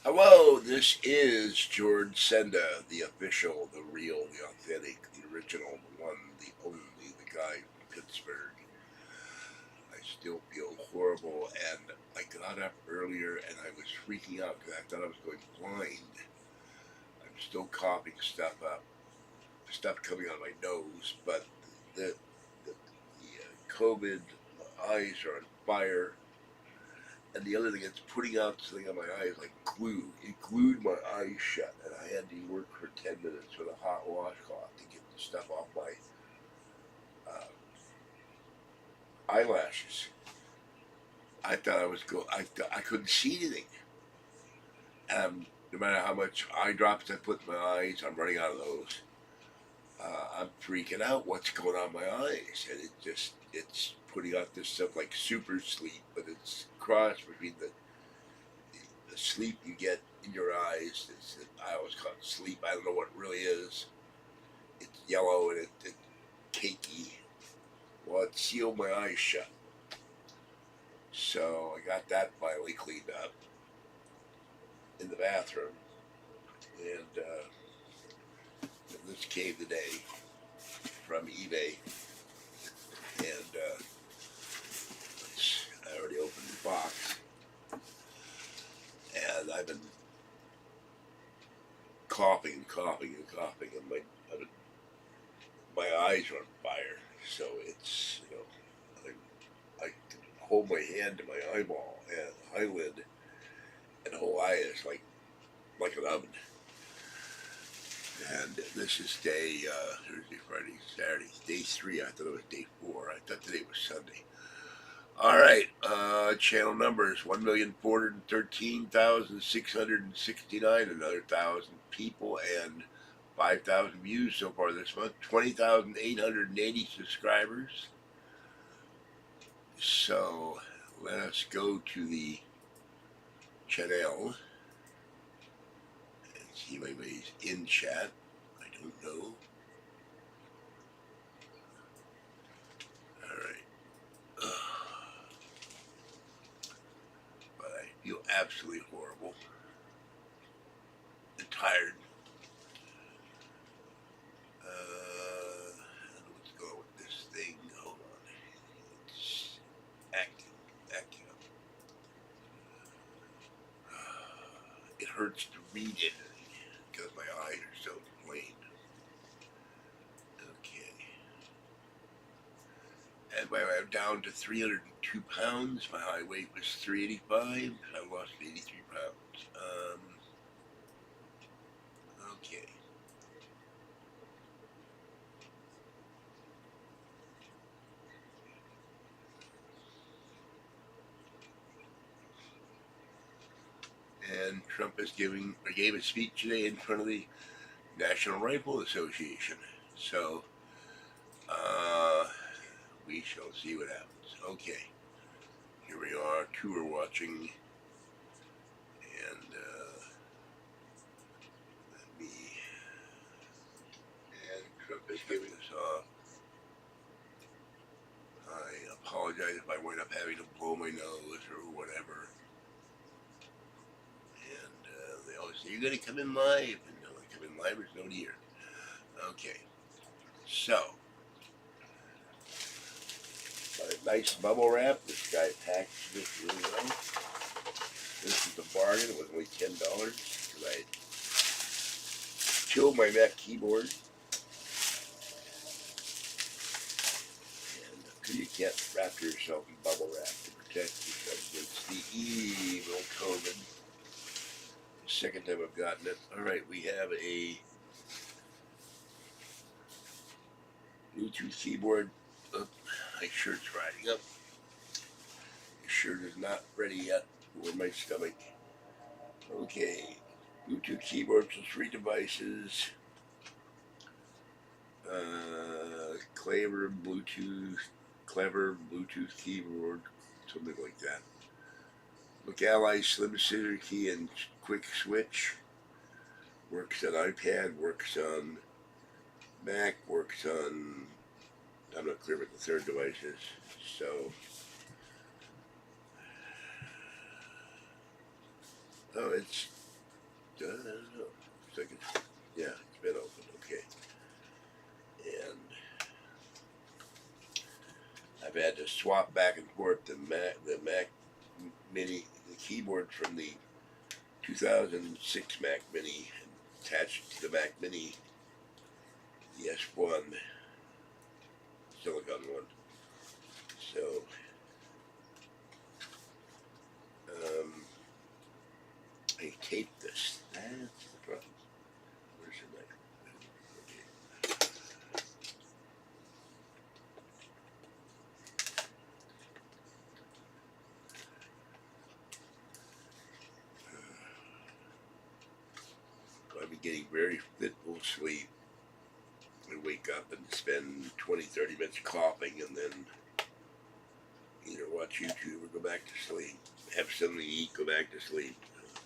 Hello, this is George Senda, the official, the real, the authentic, the original, the one, the only, the guy from Pittsburgh. I still feel horrible, and I got up earlier and I was freaking out because I thought I was going blind. I'm still coughing stuff up, stuff coming out of my nose, but the COVID, my eyes are on fire. And the other thing, it's putting out something on my eyes like glue. It glued my eyes shut, and I had to work for 10 minutes with a hot washcloth to get the stuff off my uh, eyelashes. I thought I was I couldn't see anything. No matter how much eye drops I put in my eyes, I'm running out of those. I'm freaking out. What's going on in my eyes? And it's putting out this stuff like super sleep, but it's cross between the sleep you get in your eyes. I always call it sleep. I don't know what it really is. It's yellow and it's cakey. Well, it sealed my eyes shut. So I got that finally cleaned up in the bathroom. And this came today from eBay. And I already opened the box. And I've been coughing and coughing and coughing. And my eyes are on fire. So it's, I can hold my hand to my eyeball and eyelid, and the whole eye is like an oven. And this is day Thursday, Friday, Saturday, day 3. I thought it was day 4. I thought today was Sunday. All right, channel numbers 1,413,669, another 1,000 people, and 5,000 views so far this month. 20,880 subscribers. So let us go to the channel and see if anybody's in chat. I don't know. All right. But I feel absolutely horrible and tired. I don't know what's going on with this thing. Hold on. It's acting up. It hurts to read it because my eyes are so inflamed. Okay. And I'm down to 302 pounds. My high weight was 385. I lost 83 pounds. Okay. And Trump gave a speech today in front of the National Rifle Association. So, uh, we shall see what happens. Okay. Here we are, tour watching, and let me. And Trump is giving us off. I apologize if I wind up having to blow my nose or whatever. And they always say, "You're going to come in live." And no, I come in live, there's nobody here. Okay. So, a nice bubble wrap. This guy packaged this really well. This is a bargain. It was only $10 because I chilled my Mac keyboard. And because you can't wrap yourself in bubble wrap to protect yourself against the evil COVID. Second time I've gotten it. All right, we have a Bluetooth keyboard. Oh, my shirt's riding up. The shirt is not ready yet for my stomach. Okay, Bluetooth keyboard for 3 devices. Clever Bluetooth keyboard, something like that. Look, Ally Slim Scissor Key and Quick Switch. Works on iPad, works on Mac, works on. I'm not clear what the third device is. So. Oh, it's I don't know. Looks like it's, yeah, it's been open. Okay. And I've had to swap back and forth the Mac Mini, the keyboard from the 2006 Mac Mini, and attached to the Mac Mini, the S1 silicon one. So, I taped this. That's the problem. Where's the knife? Okay. I've been getting very fitful sleep. I wake up and spend 20-30 minutes coughing, and then either watch YouTube or go back to sleep. Have something to eat, go back to sleep.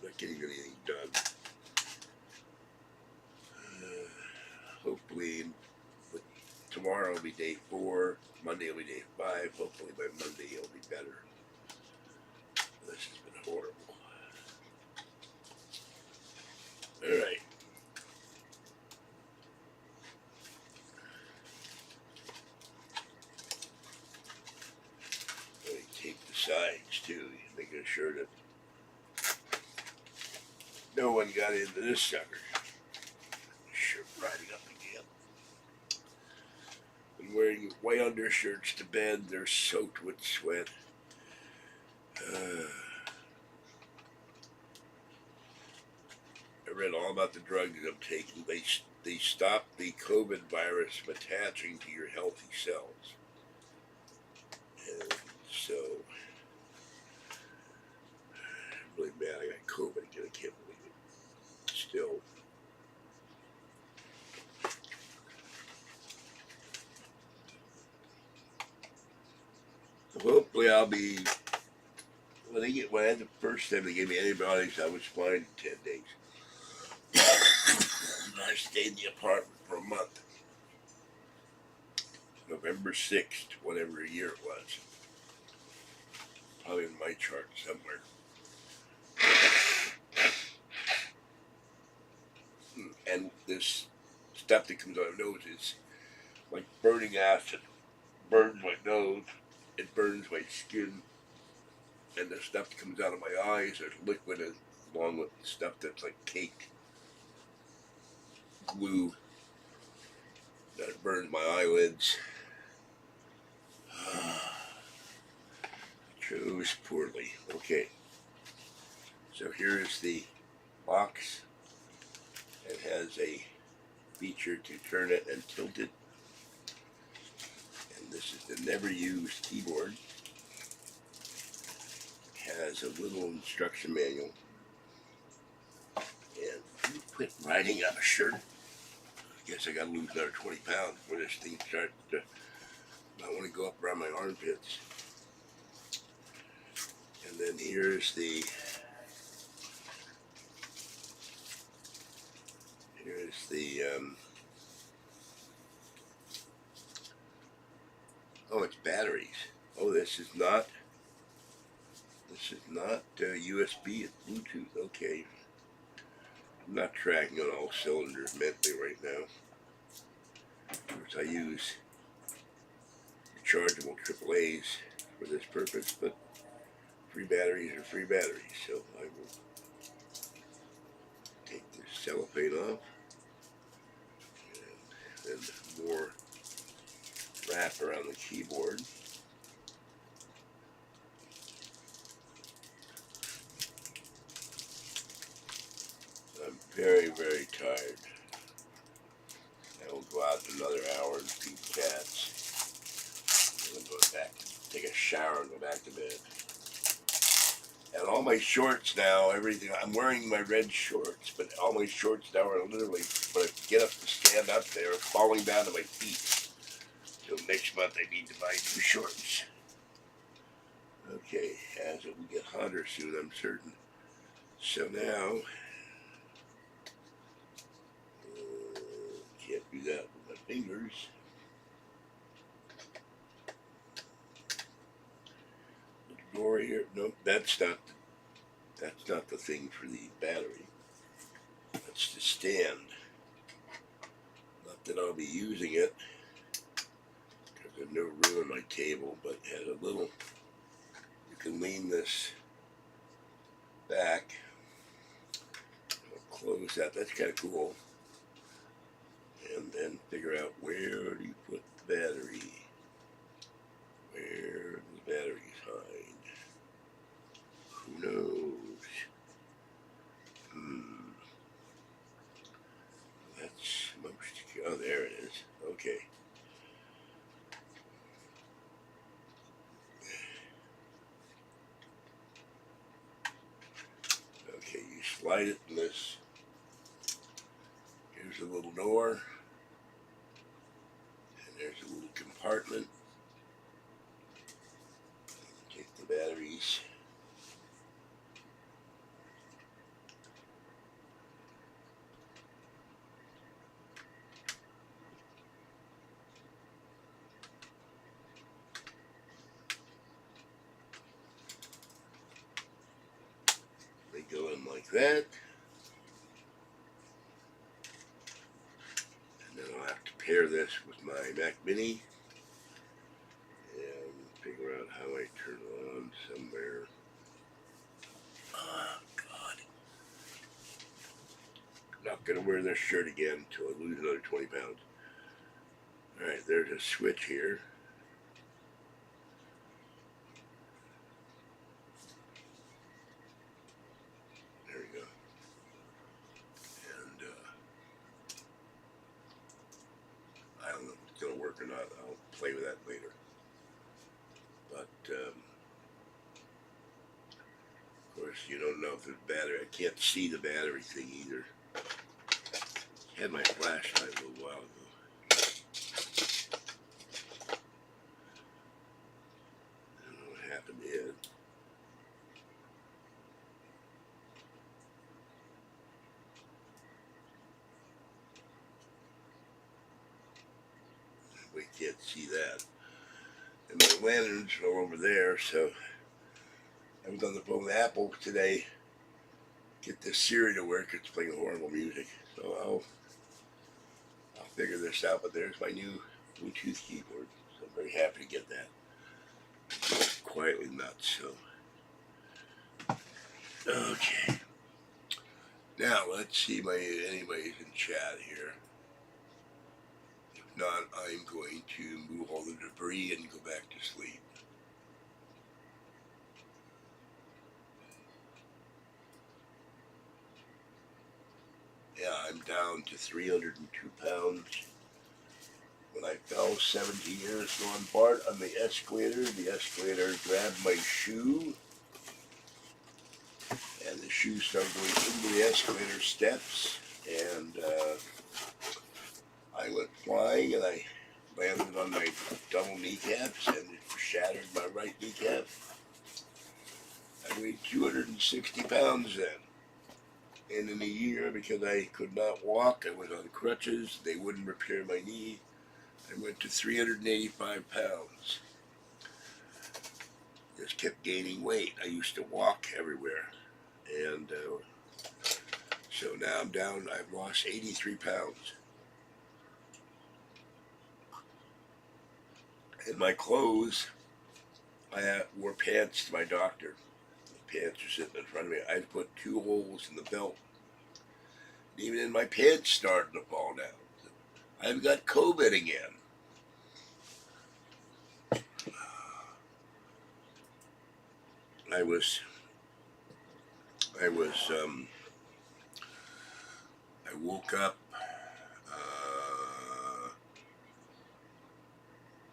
Not getting anything done. Hopefully, tomorrow will be day 4. Monday will be day 5. Hopefully by Monday it'll be better. This has been horrible. Alright. Let me tape the sides too, making sure that no one got into this sucker. Shirt riding up again. Been wearing white undershirts to bed. They're soaked with sweat. I read all about the drugs I'm taking. They stop the COVID virus from attaching to your healthy cells. And so, I'm really mad I got COVID again. I can't believe it. Still. Hopefully I'll be, when I had the first time they gave me antibiotics, I was fine in 10 days. I stayed in the apartment for a month. November 6th, whatever year it was. Probably in my chart somewhere. And this stuff that comes out of my nose is like burning acid. Burns my nose. It burns my skin. And the stuff that comes out of my eyes, there's liquid along with the stuff that's like caked glue. That burns my eyelids. Chose poorly. Okay. So here is the box. It has a feature to turn it and tilt it. And this is the never used keyboard. It has a little instruction manual. And quit riding on a shirt. I guess I gotta lose another 20 pounds before this thing starts to, I want to go up around my armpits. And then here's the oh, it's batteries. Oh, this is not USB, it's Bluetooth. Okay. I'm not tracking on all cylinders mentally right now. Of course, I use rechargeable AAAs for this purpose, but free batteries are free batteries, so I will take this cellophane off, and then more wrap around the keyboard. I'm very, very tired. I will go out in another hour and feed cats. And then go back, take a shower and go back to bed. And all my shorts now, everything, I'm wearing my red shorts, but all my shorts now are literally, when I get up to stand up, they're falling down to my feet. So next month I need to buy new shorts. Okay, as it will get hotter soon, I'm certain. So now, can't do that with my fingers. The door here, nope, that's not the thing for the battery. That's the stand. Not that I'll be using it, because there's no room on my table, but it has a little, you can lean this back. I'll close that. That's kind of cool. And then figure out, where do you put the battery? Where do the batteries hide? Who knows? That's most. Oh, there it is. Okay. Okay, you slide it in this. Here's a little door. And there's a little compartment. Take the batteries. They go in like that. And then I'll have to pair this with my Mac Mini. And figure out how I turn it on somewhere. Oh, God. I'm not going to wear this shirt again until I lose another 20 pounds. Alright, there's a switch here. There we go. And I don't know if it's going to work or not. I'll play with that later. But, of course, you don't know if there's battery. I can't see the battery thing either. I had my flashlight a little while ago. I don't know what happened to it. We can't see that. And my lanterns are over there, so I was on the phone with Apple today. Get this Siri to work. It's playing horrible music. So I'll figure this out. But there's my new Bluetooth keyboard. So I'm very happy to get that. It's quietly nuts. So okay. Now let's see anybody's in chat here. If not, I'm going to move all the debris and go back to sleep. Yeah, I'm down to 302 pounds. When I fell 17 years ago on the escalator grabbed my shoe, and the shoe started going into the escalator steps, and I went flying, and I landed on my double kneecaps, and it shattered my right kneecap. I weighed 260 pounds then. And in a year, because I could not walk, I was on crutches, they wouldn't repair my knee, I went to 385 pounds. Just kept gaining weight. I used to walk everywhere. And so now I'm down, I've lost 83 pounds. And my clothes, I wore pants to my doctor. The pants are sitting in front of me. I put 2 holes in the belt. And even in my pants starting to fall down. I've got COVID again. I woke up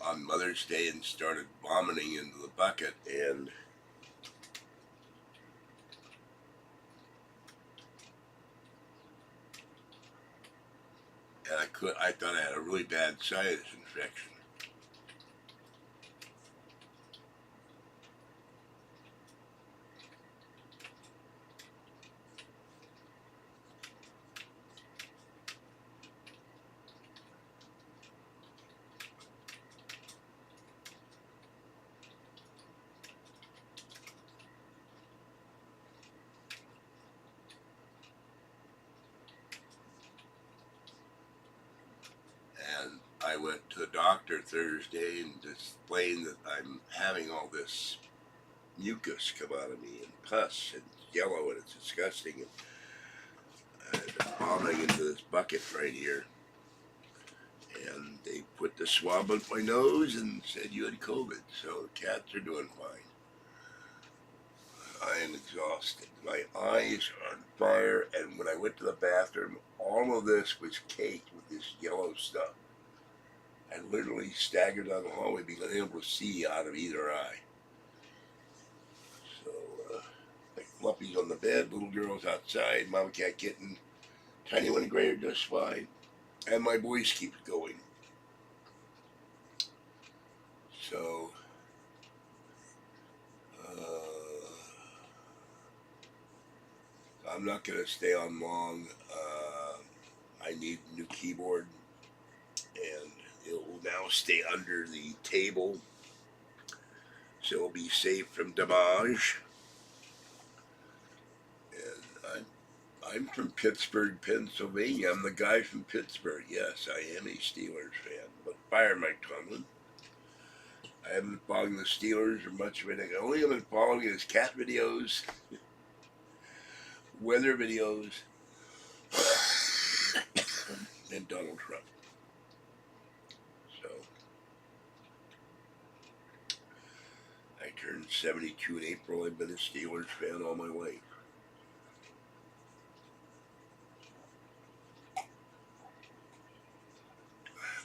on Mother's Day and started vomiting into the bucket, and I thought I had a really bad sinus infection. went to the doctor Thursday and explained that I'm having all this mucus come out of me and pus and yellow and it's disgusting. And I'm vomiting into this bucket right here. And they put the swab up my nose and said you had COVID. So the cats are doing fine. I am exhausted. My eyes are on fire, and when I went to the bathroom, all of this was caked with this yellow stuff. I literally staggered down the hallway being unable to see out of either eye. So, like Fluffy's on the bed, little girl's outside, mama cat kitten, tiny one and Gray are just fine. And my voice keeps going. So, I'm not going to stay on long. I need a new keyboard, and it will now stay under the table, so it'll be safe from damage. And I'm from Pittsburgh, Pennsylvania. I'm the guy from Pittsburgh. Yes, I am a Steelers fan, but fire Mike Tomlin. I haven't been following the Steelers or much of anything. The only I've been following is cat videos, weather videos, and Donald Trump. So, I turned 72 in April. I've been a Steelers fan all my life.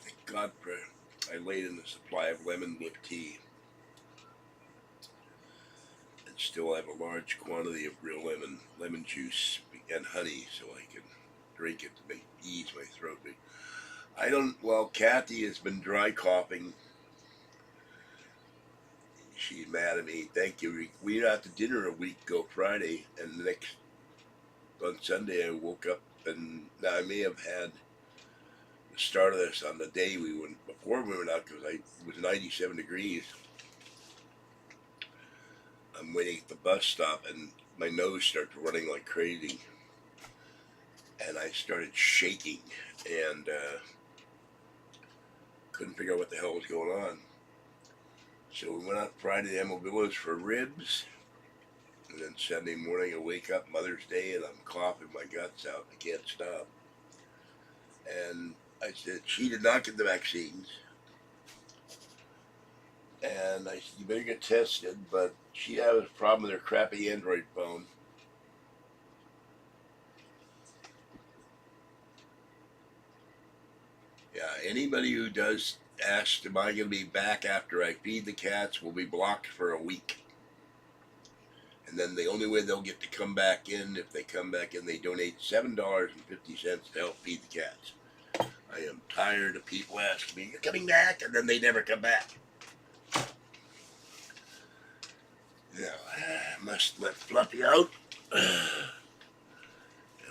Thank God for I laid in a supply of lemon with tea. And still have a large quantity of real lemon juice and honey so I can drink it to ease my throat. Kathy has been dry coughing. She's mad at me. Thank you. We were out to dinner a week ago Friday, and on Sunday I woke up, and now I may have had the start of this on the day before we went out, because it was 97 degrees. I'm waiting at the bus stop, and my nose started running like crazy, and I started shaking, and couldn't figure out what the hell was going on. So we went out Friday to Emil Villas for ribs, and then Sunday morning I wake up, Mother's Day, and I'm coughing my guts out. I can't stop. And I said, she did not get the vaccines. And I said, you better get tested, but she has a problem with her crappy Android phone. Yeah, anybody who does ask, am I going to be back after I feed the cats, will be blocked for a week. And then the only way they'll get to come back in, if they come back in, they donate $7.50 to help feed the cats. I am tired of people asking me, you're coming back? And then they never come back. Now, I must let Fluffy out and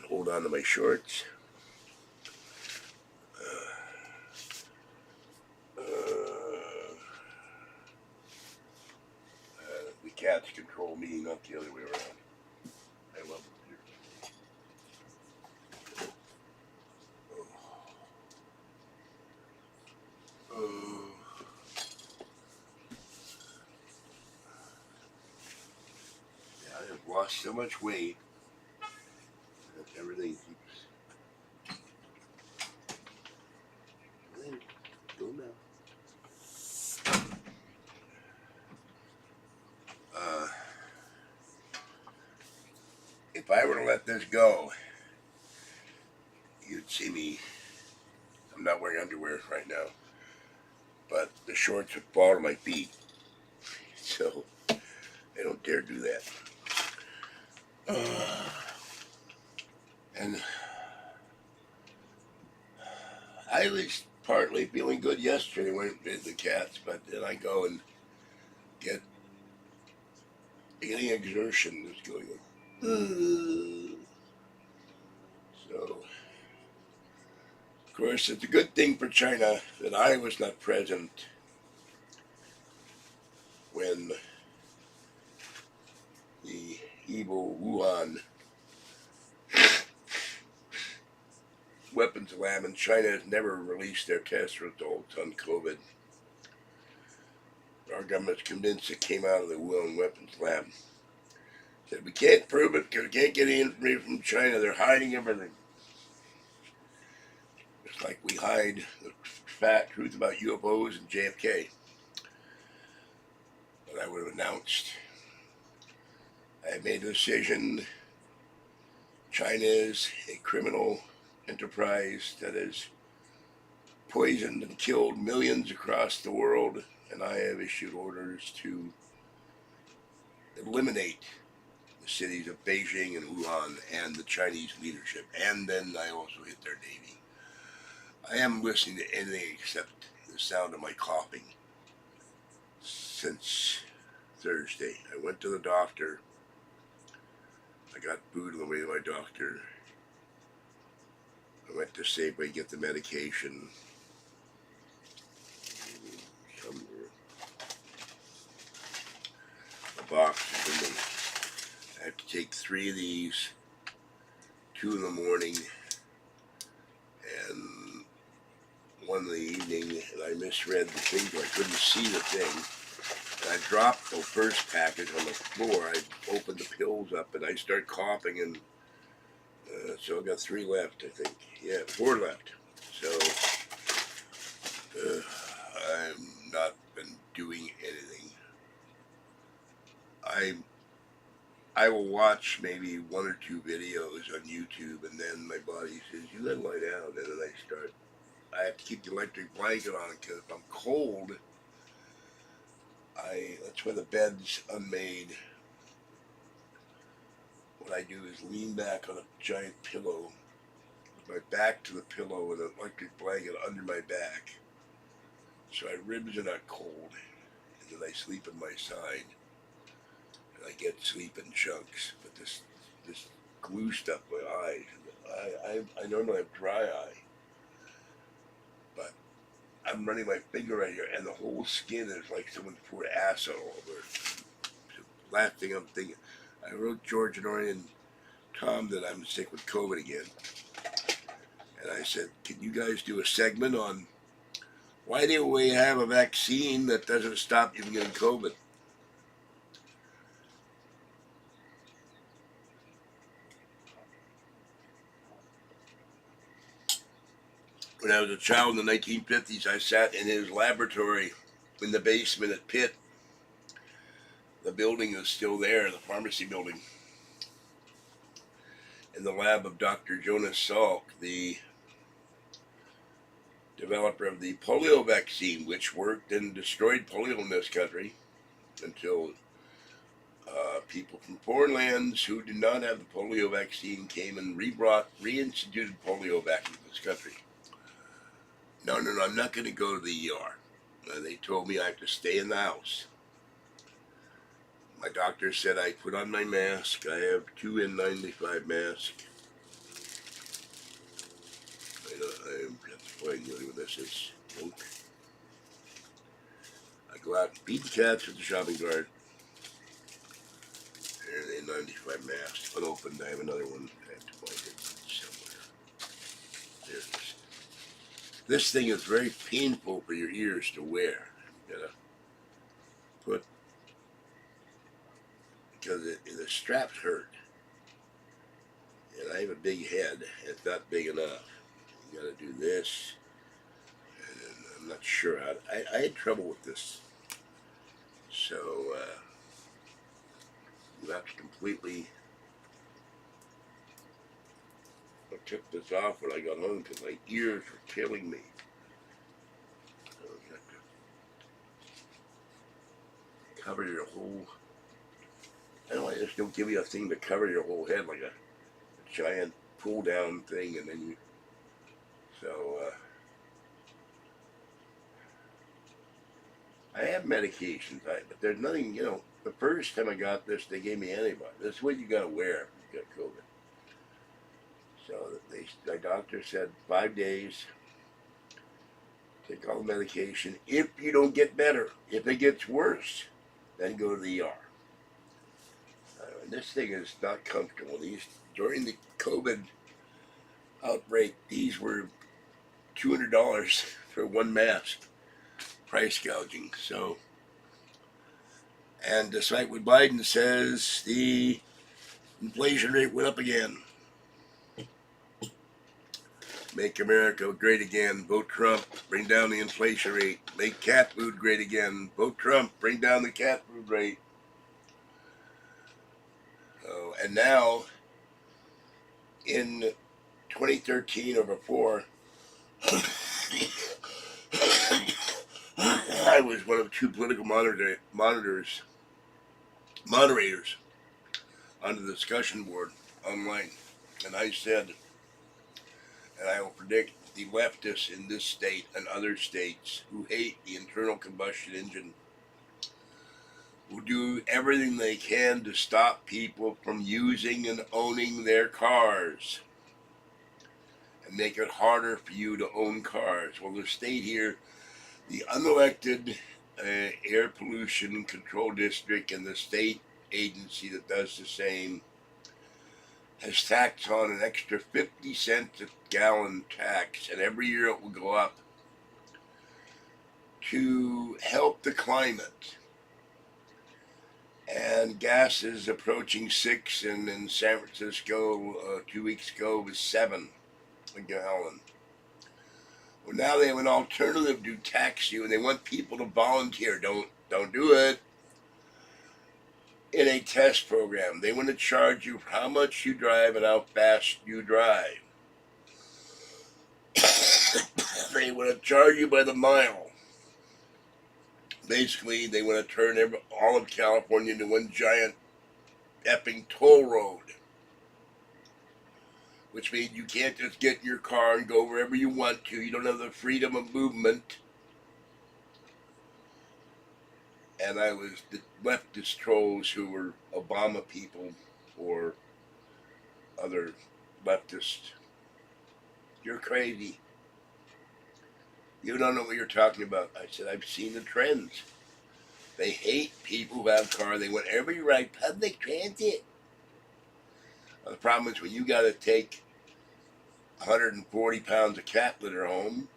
hold on to my shorts. The cats control me, not the other way around. I love them here. Yeah, I have lost so much weight that everything keeps. Go now. If I were to let this go, you'd see me. I'm not wearing underwear right now, but the shorts would fall to my feet, so I don't dare do that. And I was partly feeling good yesterday when I did the cats, but then I go and get any exertion that's going on. So, of course, it's a good thing for China that I was not present when the evil Wuhan weapons lab in China has never released their test results on COVID. Our government's convinced it came out of the Wuhan weapons lab. Said we can't prove it because we can't get any information from China. They're hiding everything. Just like we hide the fat truth about UFOs and JFK. But I would have announced. I made a decision. China is a criminal enterprise that has poisoned and killed millions across the world, and I have issued orders to eliminate the cities of Beijing and Wuhan and the Chinese leadership, and then I also hit their navy. I am listening to anything except the sound of my coughing since Thursday. I went to the doctor. I got booed on the way to my doctor. I went to Safeway to get the medication. A box for me. I have to take 3 of these, 2 in the morning and 1 in the evening, and I misread the thing, so I couldn't see the thing. And I dropped the first package on the floor. I opened the pills up, and I start coughing, and so I got 3 left, I think. Yeah, 4 left. So I've not been doing anything. I will watch maybe 1 or 2 videos on YouTube, and then my body says, you gotta lie down, and then I have to keep the electric blanket on, because if I'm cold, that's why the bed's unmade. What I do is lean back on a giant pillow, with my back to the pillow and an electric blanket under my back, so my ribs are not cold, and then I sleep on my side. I get sleep in chunks, but this glue stuff in my eyes. I normally have dry eye, but I'm running my finger right here, and the whole skin is like someone poured acid all over it. So last thing I'm thinking, I wrote George and Orion and Tom that I'm sick with COVID again, and I said, can you guys do a segment on why do we have a vaccine that doesn't stop you from getting COVID? When I was a child in the 1950s, I sat in his laboratory in the basement at Pitt. The building is still there, the pharmacy building. In the lab of Dr. Jonas Salk, the developer of the polio vaccine, which worked and destroyed polio in this country until people from foreign lands who did not have the polio vaccine came and reinstituted polio back into this country. No, I'm not going to go to the ER. They told me I have to stay in the house. My doctor said I put on my mask. I have 2 N95 masks. I'm playing with this. Is I go out and beat the cats with the shopping cart. And an N95 mask, unopened. I have another one. I have to find it somewhere. There it is. This thing is very painful for your ears to wear. You gotta put, because the straps hurt. And I have a big head. It's not big enough. You gotta do this. And I'm not sure how. I had trouble with this. So, you have to completely. I took this off when I got home because my ears were killing me. So you have to cover your whole. I don't know, I just don't give you a thing to cover your whole head like a giant pull down thing, and then you. So, I have medications, but there's nothing, the first time I got this, they gave me antibiotics. That's what you gotta wear if you got COVID. So my doctor said 5 days, take all the medication. If you don't get better, if it gets worse, then go to the ER. And this thing is not comfortable. During the COVID outbreak, these were $200 for one mask, price gouging. So, and despite what Biden says, the inflation rate went up again. Make America great again. Vote Trump. Bring down the inflation rate. Make cat food great again. Vote Trump. Bring down the cat food rate. And now, in 2013 or before, I was one of two political moderators on the discussion board online, and I said, and I will predict the leftists in this state and other states who hate the internal combustion engine will do everything they can to stop people from using and owning their cars and make it harder for you to own cars. Well, the state here, the unelected air pollution control district and the state agency that does the same has tacked on an extra 50 cents a gallon tax, and every year it will go up to help the climate. And gas is approaching 6, and in San Francisco 2 weeks ago was 7 a gallon. Well, now they have an alternative to tax you, and they want people to volunteer. Don't do it. In a test program, they want to charge you how much you drive and how fast you drive. They want to charge you by the mile. Basically, they want to turn all of California into one giant effing toll road, which means you can't just get in your car and go wherever you want to. You don't have the freedom of movement. And I was the leftist trolls who were Obama people or other leftists. You're crazy. You don't know what you're talking about. I said, I've seen the trends. They hate people who have cars. They want everybody to ride public transit. Well, the problem is when you got to take 140 pounds of cat litter home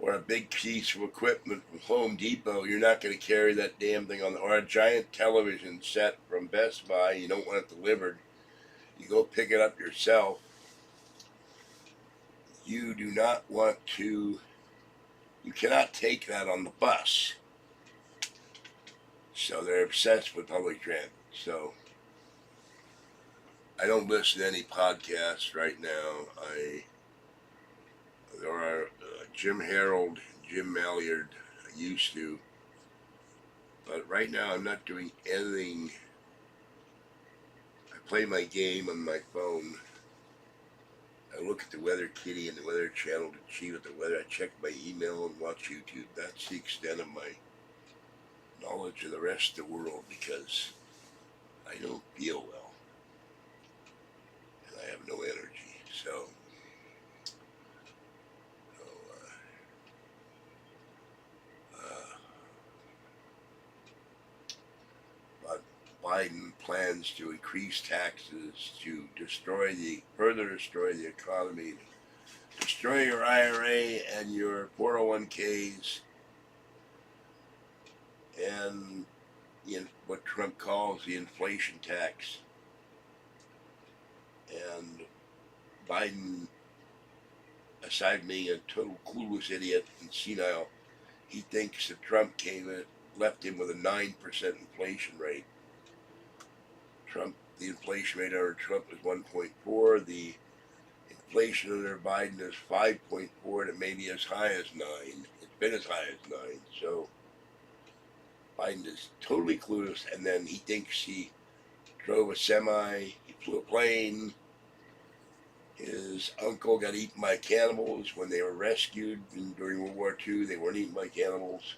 or a big piece of equipment from Home Depot, you're not going to carry that damn thing on, or a giant television set from Best Buy. You don't want it delivered. You go pick it up yourself. You do not want to, you cannot take that on the bus. So they're obsessed with public transit. So I don't listen to any podcasts right now. There are Jim Harold, Jim Malliard. I used to, but right now I'm not doing anything. I play my game on my phone. I look at the Weather Kitty and the Weather Channel to see what the weather. I check my email and watch YouTube. That's the extent of my knowledge of the rest of the world because I don't feel well and I have no energy. So Biden plans to increase taxes to further destroy the economy, destroy your IRA and your 401ks, and what Trump calls the inflation tax. And Biden, aside from being a total clueless idiot and senile, he thinks that Trump left him with a 9% inflation rate. The inflation rate under Trump is 1.4. The inflation under Biden is 5.4, and it may be as high as 9. It's been as high as 9. So Biden is totally clueless, and then he thinks he drove a semi, he flew a plane. His uncle got eaten by cannibals when they were rescued during World War II. They weren't eaten by cannibals.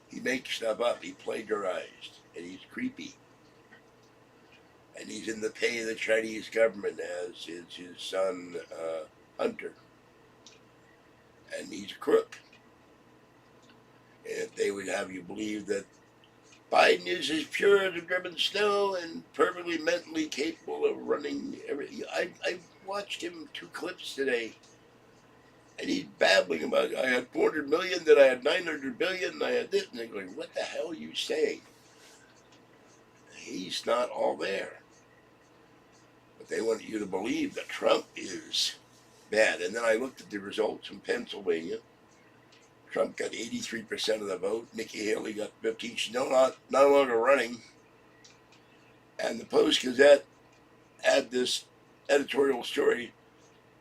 He makes stuff up. He plagiarized, and he's creepy. And he's in the pay of the Chinese government, as is his son, Hunter. And he's a crook. And if they would have you believe that Biden is as pure as the driven snow and perfectly mentally capable of running everything. I've watched him 2 clips today, and he's babbling about I had 400 million, then I had 900 billion, and I had this, and they're going, what the hell are you saying? He's not all there. But they want you to believe that Trump is bad. And then I looked at the results in Pennsylvania. Trump got 83% of the vote. Nikki Haley got 15%. She's no longer running. And the Post-Gazette had this editorial story.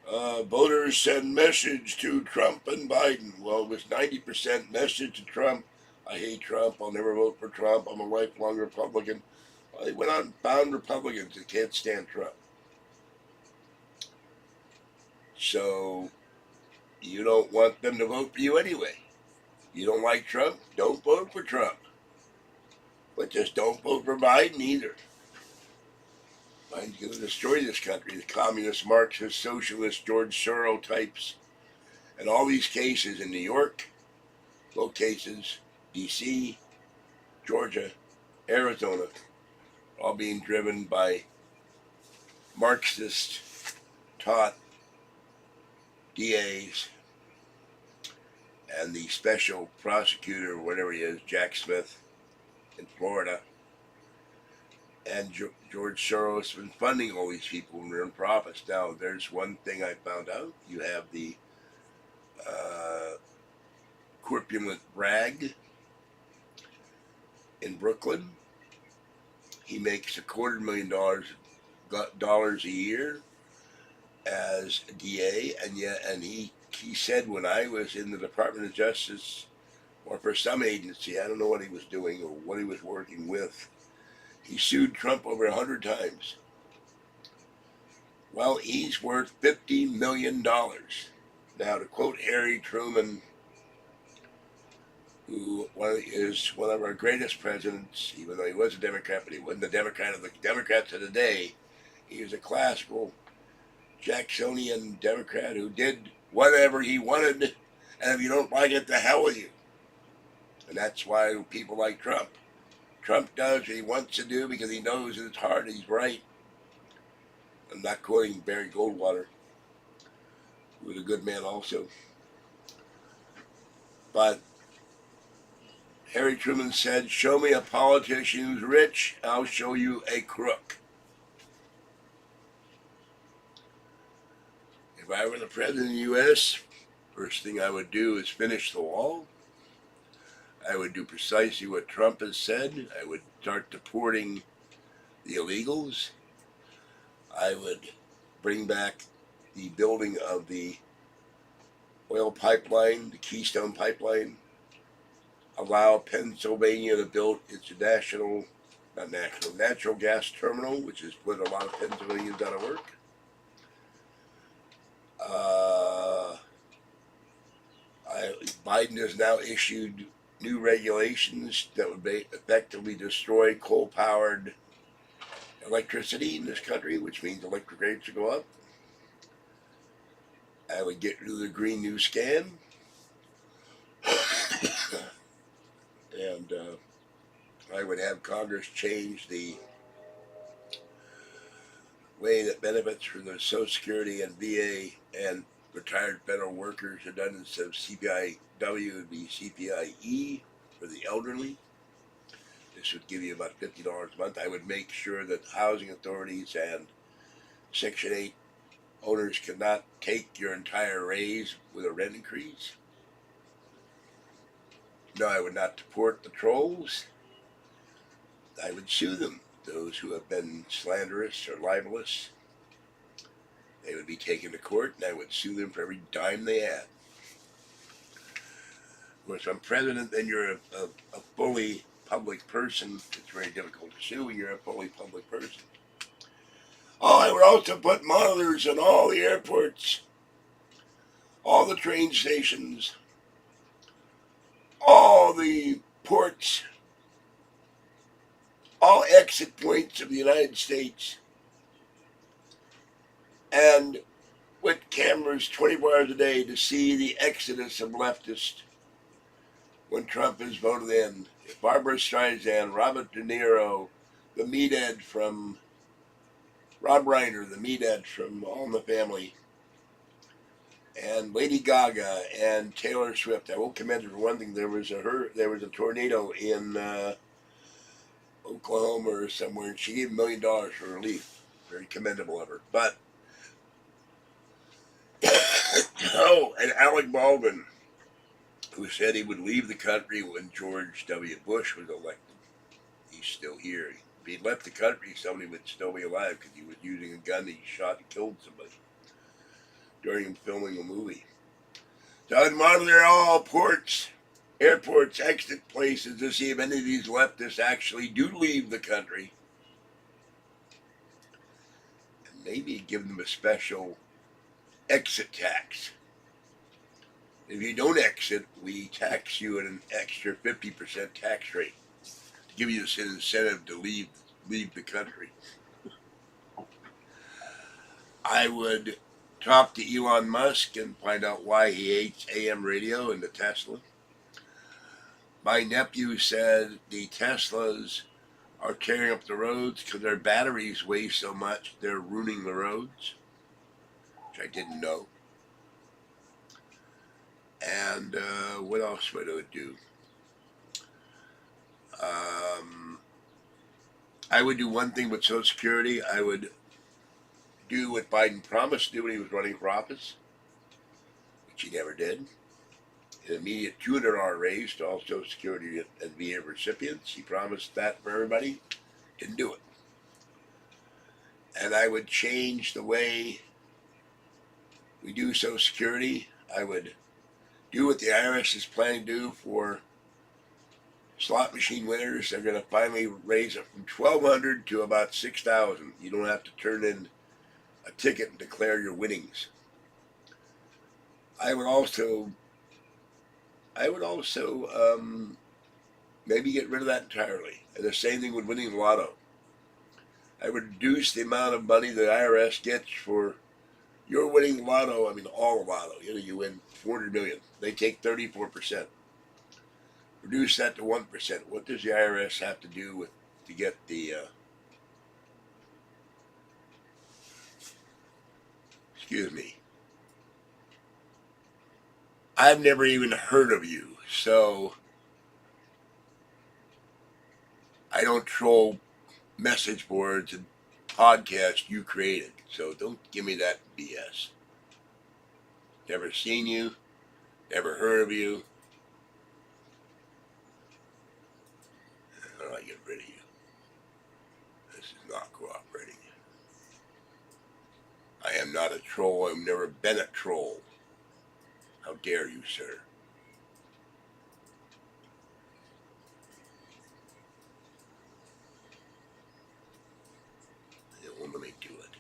Voters send message to Trump and Biden. Well, it was 90% message to Trump. I hate Trump. I'll never vote for Trump. I'm a lifelong Republican. Well, they went out and found Republicans that can't stand Trump. So you don't want them to vote for you anyway. You don't like Trump? Don't vote for Trump. But just don't vote for Biden either. Biden's going to destroy this country. The communist, Marxist, socialist, George Soros types. And all these cases in New York, both cases, D.C., Georgia, Arizona, all being driven by Marxist-taught DAs and the special prosecutor, whatever he is, Jack Smith in Florida. And George Soros has been funding all these people when they're in office. Now, there's one thing I found out. You have the corpulent Bragg in Brooklyn. He makes $250,000 a year as a DA, and he said when I was in the Department of Justice or for some agency, I don't know what he was doing or what he was working with, he sued Trump over 100 times. Well, he's worth $50 million. Now, to quote Harry Truman, who is one of our greatest presidents, even though he was a Democrat, but he wasn't the Democrat of the Democrats of the day. He was a classical Jacksonian Democrat who did whatever he wanted, and if you don't like it, the hell with you. And that's why people like Trump. Trump does what he wants to do because he knows in his heart he's right. I'm not quoting Barry Goldwater, who was a good man also. But Harry Truman said, show me a politician who's rich, I'll show you a crook. If I were the president of the U.S., first thing I would do is finish the wall. I would do precisely what Trump has said. I would start deporting the illegals. I would bring back the building of the oil pipeline, the Keystone Pipeline. Allow Pennsylvania to build its natural gas terminal, which has put a lot of Pennsylvanians out of work. Biden has now issued new regulations that would effectively destroy coal-powered electricity in this country, which means electric rates will go up. I would get rid of the Green New Scan. And I would have Congress change the way that benefits for the Social Security and VA and retired federal workers are done. Instead of CPIW, it would be CPIE for the elderly. This would give you about $50 a month. I would make sure that housing authorities and Section 8 owners could not take your entire raise with a rent increase. No, I would not deport the trolls. I would sue them, those who have been slanderous or libelous. They would be taken to court, and I would sue them for every dime they had. Of course, if I'm president, then you're a fully public person. It's very difficult to sue when you're a fully public person. Oh, I would also put monitors in all the airports, all the train stations, all the ports, all exit points of the United States, and with cameras 24 hours a day to see the exodus of leftists when Trump is voted in. Barbara Streisand, Robert De Niro, the meathead from Rob Reiner, the meathead from All in the Family, and Lady Gaga and Taylor Swift. I will commend her for one thing. There was a tornado in Oklahoma or somewhere, and she gave $1 million for relief. Very commendable of her. But oh, and Alec Baldwin, who said he would leave the country when George W. Bush was elected. He's still here. If he'd left the country, somebody would still be alive because he was using a gun that he shot and killed somebody during filming a movie. So I'd monitor all ports, airports, exit places to see if any of these leftists actually do leave the country. And maybe give them a special exit tax. If you don't exit, we tax you at an extra 50% tax rate to give you an incentive to leave the country. I would talk to Elon Musk and find out why he hates AM radio and the Tesla. My nephew said the Teslas are tearing up the roads because their batteries weigh so much they're ruining the roads, which I didn't know. And what else would I do? I would do one thing with Social Security. I would do what Biden promised to do when he was running for office, which he never did. An immediate $200 raise to all Social Security and VA recipients. He promised that for everybody. Didn't do it. And I would change the way we do Social Security. I would do what the IRS is planning to do for slot machine winners. They're going to finally raise it from $1,200 to about $6,000. You don't have to turn in a ticket and declare your winnings. I would also maybe get rid of that entirely. And the same thing with winning the lotto. I would reduce the amount of money the IRS gets for your winning the lotto. I mean, all the lotto. You win $400 million. They take 34%. Reduce that to 1%. What does the IRS have to do to get the? Excuse me. I've never even heard of you, so I don't troll message boards and podcasts you created. So don't give me that BS. Never seen you, never heard of you. How do I get rid of you? This is not cooperating. I am not a troll. I've never been a troll. How dare you, sir? It won't let me do it.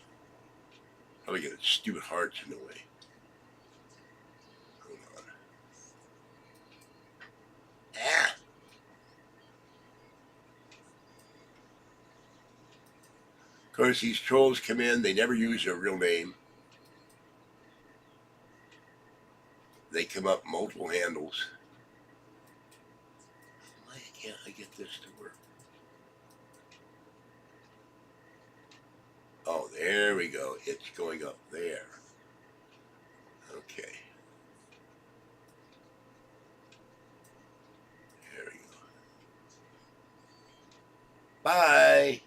Probably get stupid hearts in the way. Hold on. Ah! Of course, these trolls come in. They never use their real name. They come up multiple handles. Why can't I get this to work? Oh, there we go. It's going up there. Okay. There we go. Bye.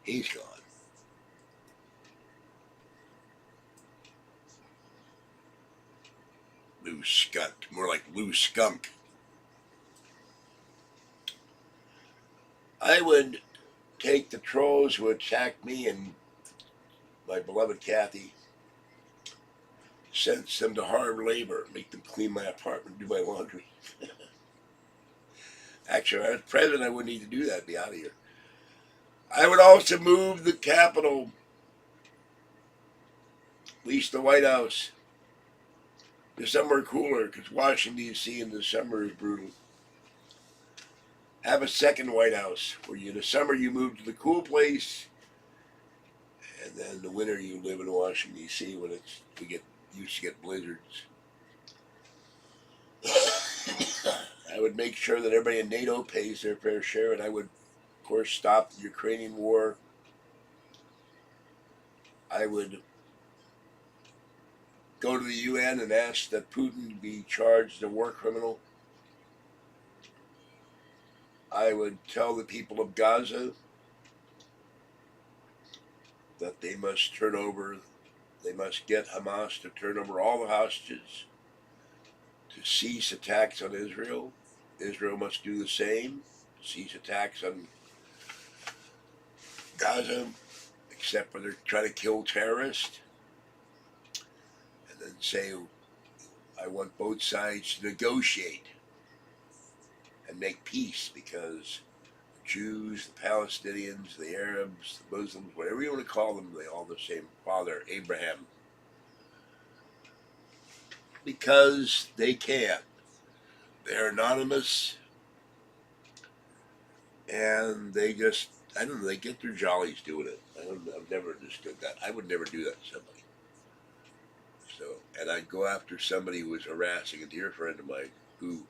He's gone. Loose skunk. More like loose skunk. I would take the trolls who attacked me and my beloved Kathy, send them to hard labor, make them clean my apartment, do my laundry. Actually, if I was president, I wouldn't need to do that. I'd be out of here. I would also move the Capitol, at least the White House, to somewhere cooler, because Washington, D.C. in the summer is brutal. Have a second White House, where in the summer you move to the cool place, and then in the winter you live in Washington, D.C. when we used to get blizzards. I would make sure that everybody in NATO pays their fair share, and I would, of course, stop the Ukrainian war I would go to the UN and ask that Putin be charged a war criminal. I would tell the people of Gaza that they must get Hamas to turn over all the hostages, to cease attacks on Israel. Israel must do the same, cease attacks on Gaza, except when they're trying to kill terrorists. And then say, I want both sides to negotiate and make peace, because the Jews, the Palestinians, the Arabs, the Muslims, whatever you want to call them, they all the same father, Abraham. Because they can. They're anonymous, and they just, I don't know, they get their jollies doing it. I've never understood that. I would never do that to somebody. So, and I'd go after somebody who was harassing a dear friend of mine who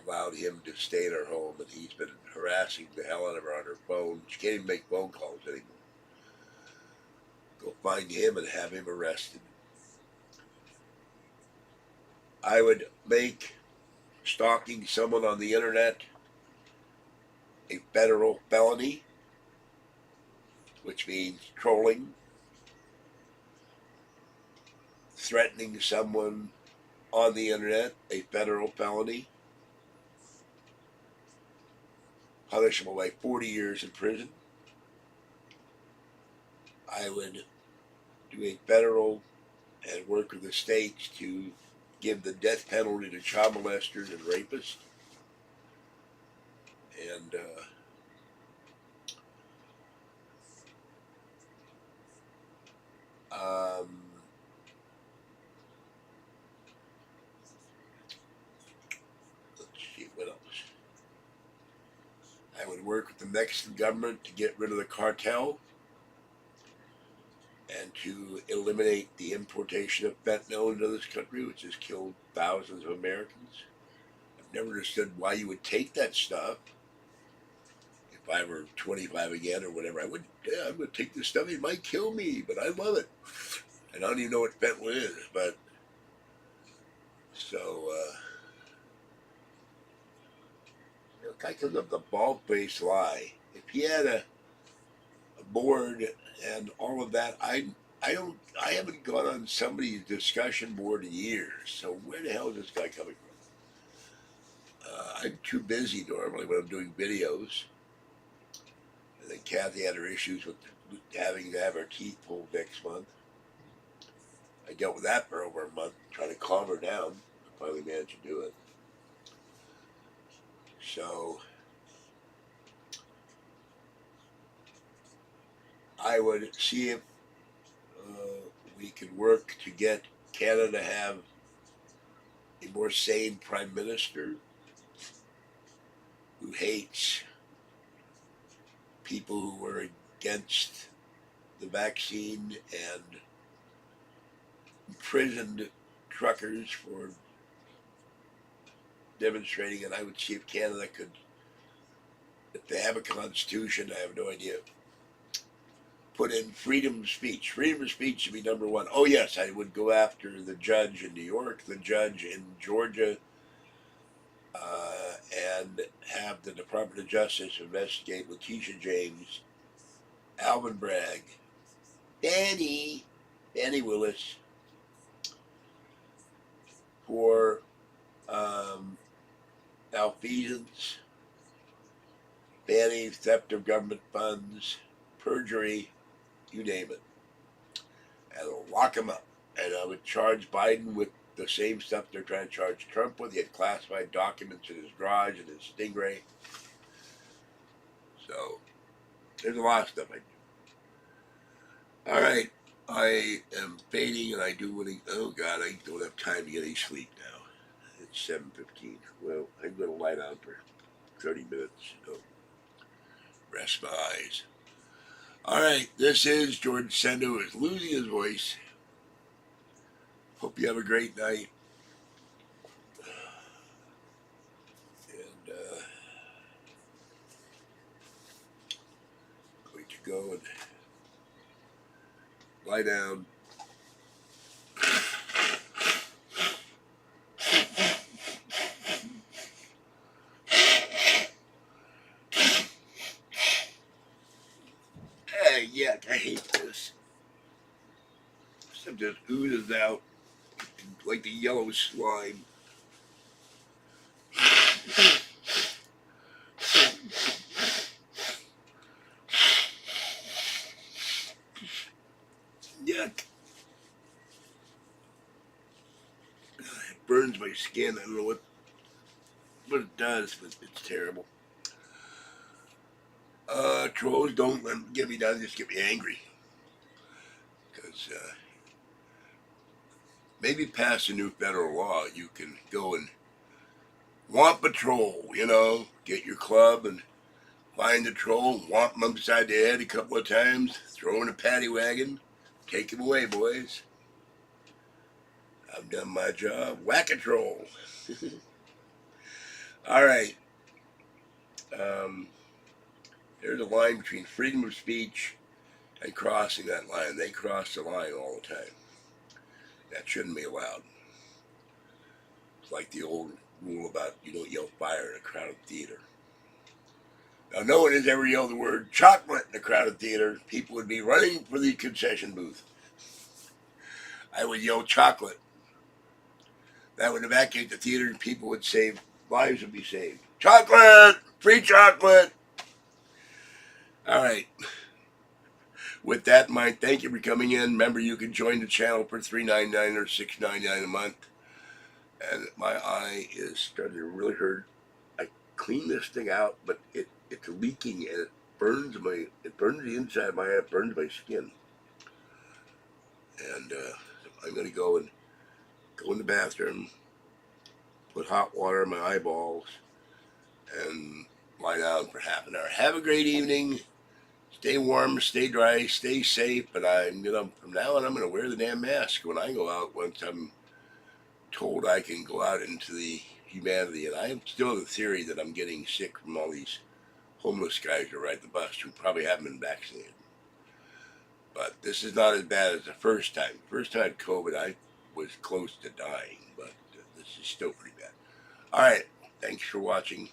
allowed him to stay in her home, and he's been harassing the hell out of her on her phone. She can't even make phone calls anymore. Go find him and have him arrested. I would make stalking someone on the internet a federal felony, which means trolling, threatening someone on the internet, a federal felony, punishable by 40 years in prison. I would do a federal and work with the states to give the death penalty to child molesters and rapists. And let's see, what else? I would work with the Mexican government to get rid of the cartel and to eliminate the importation of fentanyl into this country, which has killed thousands of Americans. I've never understood why you would take that stuff. If I were 25 again or whatever, I'm going to take this stuff. It might kill me, but I love it. And I don't even know what fentanyl is, but so, the guy comes up with a bald-faced lie. If he had a board and all of that, I haven't gone on somebody's discussion board in years. So where the hell is this guy coming from? I'm too busy normally when I'm doing videos. And then Kathy had her issues with having to have her teeth pulled next month. I dealt with that for over a month, trying to calm her down. I finally managed to do it. So I would see if we could work to get Canada to have a more sane prime minister who hates people who are against the vaccine and imprisoned truckers for demonstrating. And I would see if Canada could, if they have a constitution, I have no idea, put in freedom of speech. Freedom of speech should be number one. Oh yes, I would go after the judge in New York, the judge in Georgia, and have the Department of Justice investigate Letitia James, Alvin Bragg, Danny Willis, for malfeasance, banning, theft of government funds, perjury, you name it. And lock him up. And I would charge Biden with the same stuff they're trying to charge Trump with. He had classified documents in his garage and his Stingray. So there's a lot of stuff I do. All right. I am fading, and I do want to. Oh God, I don't have time to get any sleep now. It's 7:15. Well, I'm going to lie down for 30 minutes. So rest my eyes. All right, this is George Sendo, who is losing his voice. Hope you have a great night. And going to go and Lie down. Yuck, I hate this. Stuff just oozes out like the yellow slime. Yuck. It burns my skin. I don't know what it does, but it's terrible. Trolls don't get me down, just get me angry. Because maybe pass a new federal law. You can go and want patrol, get your club and find the troll, whomp him upside the head a couple of times, throw in a paddy wagon, take him away, boys. I've done my job. Whack a troll. All right. There's a line between freedom of speech and crossing that line. They cross the line all the time. That shouldn't be allowed. It's like the old rule about you don't yell fire in a crowded theater. Now, no one has ever yelled the word chocolate in a crowded theater. People would be running for the concession booth. I would yell chocolate. That would evacuate the theater and people would save, lives would be saved. Chocolate! Free chocolate! All right. With that in mind, thank you for coming in. Remember, you can join the channel for $3.99 or $6.99 a month. And my eye is starting to really hurt. I clean this thing out, but it's leaking and it burns the inside of my eye, it burns my skin. And I'm going to go in the bathroom, put hot water in my eyeballs, and lie down for half an hour. Have a great evening. Stay warm, stay dry, stay safe. But from now on, I'm going to wear the damn mask when I go out once I'm told I can go out into the humanity. And I still have the theory that I'm getting sick from all these homeless guys who ride the bus who probably haven't been vaccinated. But this is not as bad as the first time. The first time I had COVID, I was close to dying, but this is still pretty bad. All right. Thanks for watching.